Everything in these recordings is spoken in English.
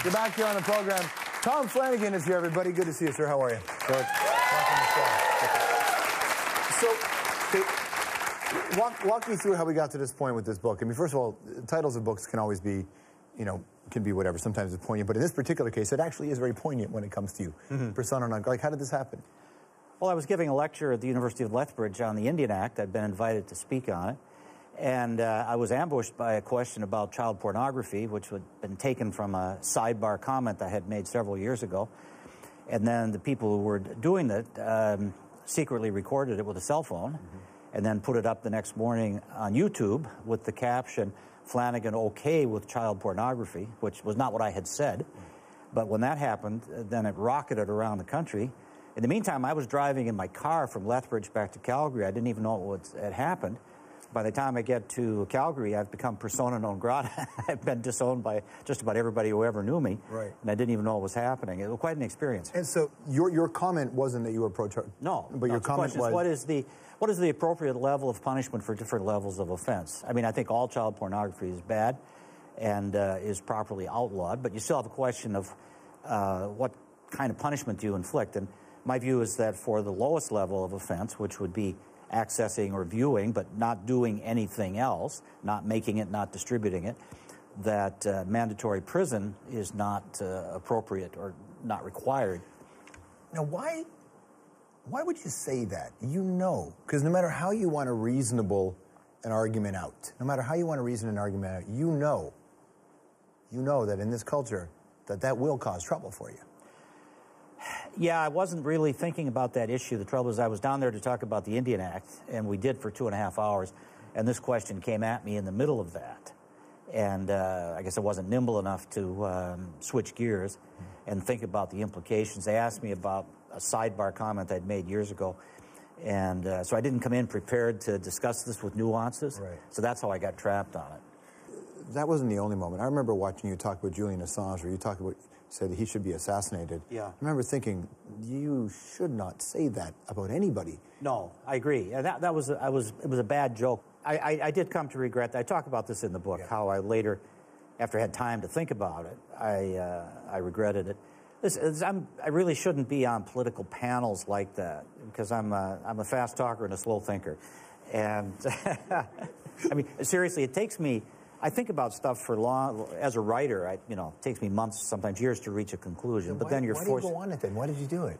You're back here on the program. Tom Flanagan is here, everybody. Good to see you, sir. How are you? Good. So, walk me through how we got to this point with this book. I mean, first of all, titles of books can always be, can be whatever. Sometimes it's poignant, but in this particular case, it actually is very poignant when it comes to you. Persona non grata. Like, how did this happen? Well, I was giving a lecture at the University of Lethbridge on the Indian Act. I'd been invited to speak on it. And I was ambushed by a question about child pornography, which had been taken from a sidebar comment I had made several years ago. And then the people who were doing it secretly recorded it with a cell phone and then put it up the next morning on YouTube with the caption, "Flanagan okay with child pornography," which was not what I had said. But when that happened, then it rocketed around the country. In the meantime, I was driving in my car from Lethbridge back to Calgary. I didn't even know what had happened. By the time I get to Calgary, I've become persona non grata. I've been disowned by just about everybody who ever knew me. Right. And I didn't even know what was happening. It was quite an experience. And so your comment wasn't that you were pro-child. No. But your comment was... What is the appropriate level of punishment for different levels of offense? I mean, I think all child pornography is bad and is properly outlawed, but you still have a question of what kind of punishment do you inflict. And my view is that for the lowest level of offense, which would be accessing or viewing, but not doing anything else, not making it, not distributing it, that mandatory prison is not appropriate or not required. Now, why would you say that? Because no matter how you want to reason an argument out, you know that in this culture that will cause trouble for you. Yeah, I wasn't really thinking about that issue. The trouble is I was down there to talk about the Indian Act, and we did for 2.5 hours, and this question came at me in the middle of that. And I guess I wasn't nimble enough to switch gears and think about the implications. They asked me about a sidebar comment I'd made years ago, and so I didn't come in prepared to discuss this with nuances. Right. So that's how I got trapped on it. That wasn't the only moment. I remember watching you talk about Julian Assange, or you said that he should be assassinated. Yeah. I remember thinking, you should not say that about anybody. No, I agree. It was a bad joke. I did come to regret that. I talk about this in the book, how I later, after I had time to think about it, I regretted it. I really shouldn't be on political panels like that because I'm a fast talker and a slow thinker. And I mean, seriously, it takes me, I think about stuff for long. As a writer, it takes me months, sometimes years to reach a conclusion. But then you're forced. Why did you go on it then? Why did you do it?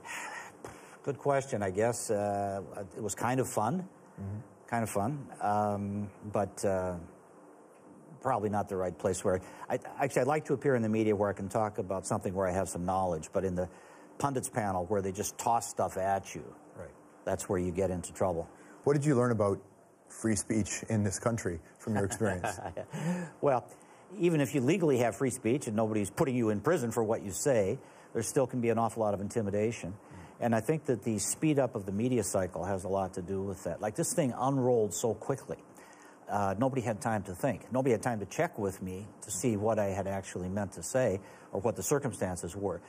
Good question. I guess it was kind of fun. But probably not the right place where I'd like to appear in the media where I can talk about something where I have some knowledge. But in the pundits panel where they just toss stuff at you, right, that's where you get into trouble. What did you learn about free speech in this country from your experience? Well, even if you legally have free speech and nobody's putting you in prison for what you say, there still can be an awful lot of intimidation. And I think that the speed up of the media cycle has a lot to do with that. Like, this thing unrolled so quickly. Nobody had time to think. Nobody had time to check with me to see what I had actually meant to say or what the circumstances were.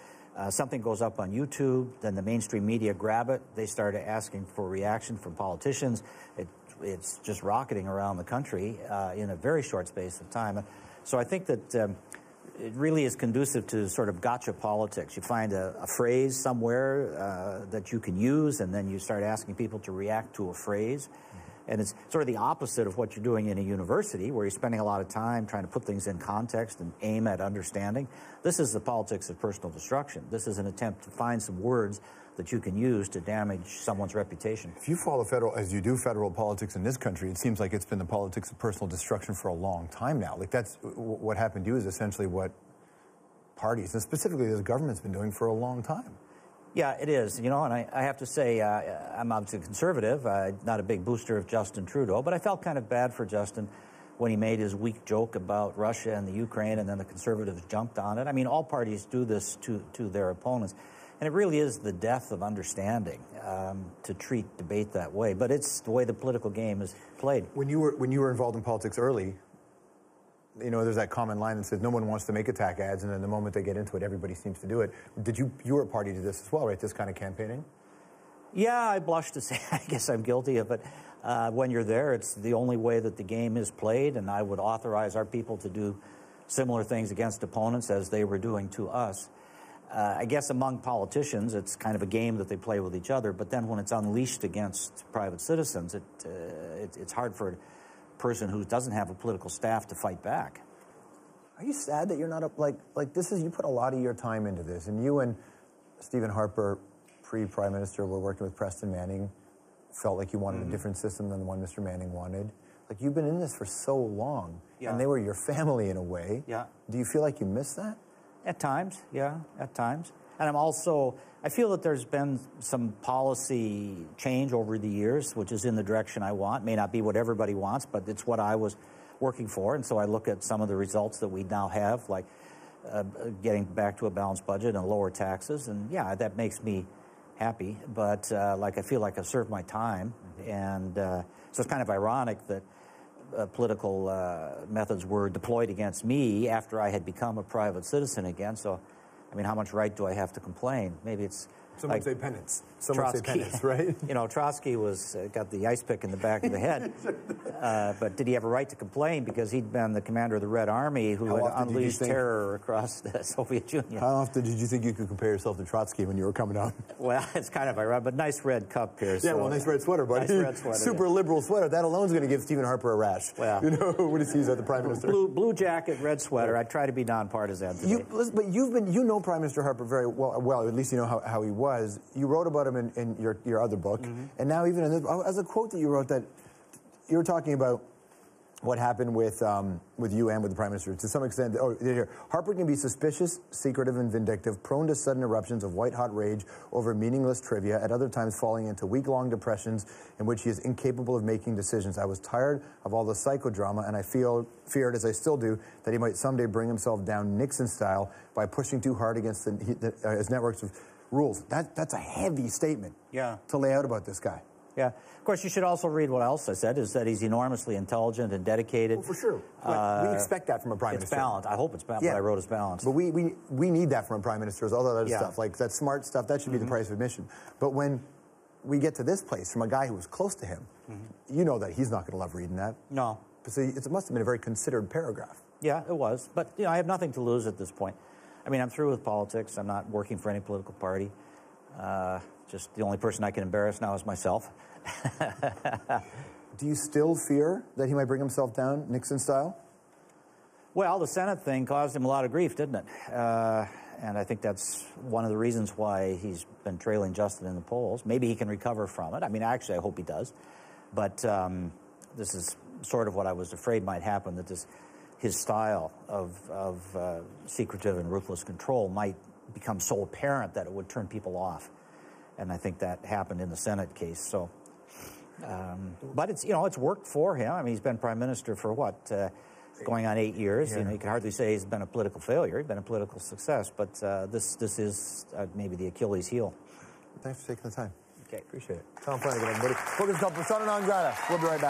Something goes up on YouTube, then the mainstream media grab it. They start asking for reaction from politicians. It's just rocketing around the country in a very short space of time. So I think that it really is conducive to sort of gotcha politics. You find a phrase somewhere that you can use, and then you start asking people to react to a phrase. And it's sort of the opposite of what you're doing in a university, where you're spending a lot of time trying to put things in context and aim at understanding. This is the politics of personal destruction. This is an attempt to find some words that you can use to damage someone's reputation. If you follow as you do federal politics in this country, it seems like it's been the politics of personal destruction for a long time now. Like, that's what happened to you is essentially what parties, and specifically this government's been doing for a long time. Yeah, it is, and I have to say, I'm obviously conservative, not a big booster of Justin Trudeau, but I felt kind of bad for Justin when he made his weak joke about Russia and the Ukraine, and then the Conservatives jumped on it. I mean, all parties do this to their opponents, and it really is the death of understanding to treat debate that way, but it's the way the political game is played. When you were involved in politics early, there's that common line that says no one wants to make attack ads, and then the moment they get into it, everybody seems to do it. You were a party to this as well, right? This kind of campaigning? Yeah, I blush to say I guess I'm guilty of it. When you're there, it's the only way that the game is played, and I would authorize our people to do similar things against opponents as they were doing to us. I guess among politicians, it's kind of a game that they play with each other, but then when it's unleashed against private citizens, it's hard for a person who doesn't have a political staff to fight back. Are you sad that you're not up, like this is, you put a lot of your time into this, and you and Stephen Harper, pre-Prime Minister, were working with Preston Manning, felt like you wanted a different system than the one Mr. Manning wanted. Like, you've been in this for so long, and they were your family in a way. Yeah. Do you feel like you miss that? At times, yeah, at times. And I feel that there's been some policy change over the years, which is in the direction I want. May not be what everybody wants, but it's what I was working for. And so I look at some of the results that we now have, like getting back to a balanced budget and lower taxes. And yeah, that makes me happy. But I feel like I've served my time. And so it's kind of ironic that political methods were deployed against me after I had become a private citizen again. So, I mean, how much right do I have to complain? Maybe it's some like would say penance. Some would say penance, right? You know, Trotsky got the ice pick in the back of the head. But did he have a right to complain because he'd been the commander of the Red Army who had unleashed terror across the Soviet Union? How often did you think you could compare yourself to Trotsky when you were coming out? Well, it's kind of ironic, but nice red cup here. So, yeah, well, nice red sweater, buddy. Nice red sweater. Super liberal sweater. That alone's going to give Stephen Harper a rash. Well, you know, when he sees the Prime Minister. Blue jacket, red sweater. I try to be nonpartisan today. But you know Prime Minister Harper very well. At least you know how he was. You wrote about him in your other book, and now even in this, as a quote that you wrote, that you were talking about what happened with you and with the Prime Minister to some extent. Oh, here, Harper can be suspicious, secretive, and vindictive, prone to sudden eruptions of white-hot rage over meaningless trivia, at other times falling into week-long depressions in which he is incapable of making decisions. I was tired of all the psychodrama, and I feared, as I still do, that he might someday bring himself down Nixon style by pushing too hard against his networks of rules. That's a heavy statement to lay out about this guy. Yeah. Of course, you should also read what else I said, is that he's enormously intelligent and dedicated. Well, for sure. We expect that from a Prime Minister. It's balanced. I hope it's balanced. Yeah. What I wrote is balanced. But we need that from a Prime Minister, all that other stuff. Like, that smart stuff, that should be the price of admission. But when we get to this place from a guy who was close to him, you know that he's not going to love reading that. No. So it must have been a very considered paragraph. Yeah, it was. But, you know, I have nothing to lose at this point. I mean, I'm through with politics. I'm not working for any political party. Just the only person I can embarrass now is myself. Do you still fear that he might bring himself down, Nixon style? Well, the Senate thing caused him a lot of grief, didn't it? And I think that's one of the reasons why he's been trailing Justin in the polls. Maybe he can recover from it. I mean, actually, I hope he does. But this is sort of what I was afraid might happen, that his style of secretive and ruthless control might become so apparent that it would turn people off. And I think that happened in the Senate case. So, but it's worked for him. I mean, he's been Prime Minister for what, going on 8 years. Yeah. You know, you can hardly say he's been a political failure. He's been a political success. But this is maybe the Achilles heel. Thanks for taking the time. Okay, appreciate it. Tom Flanagan, everybody. Book is called Persona Non Grata. We'll be right back.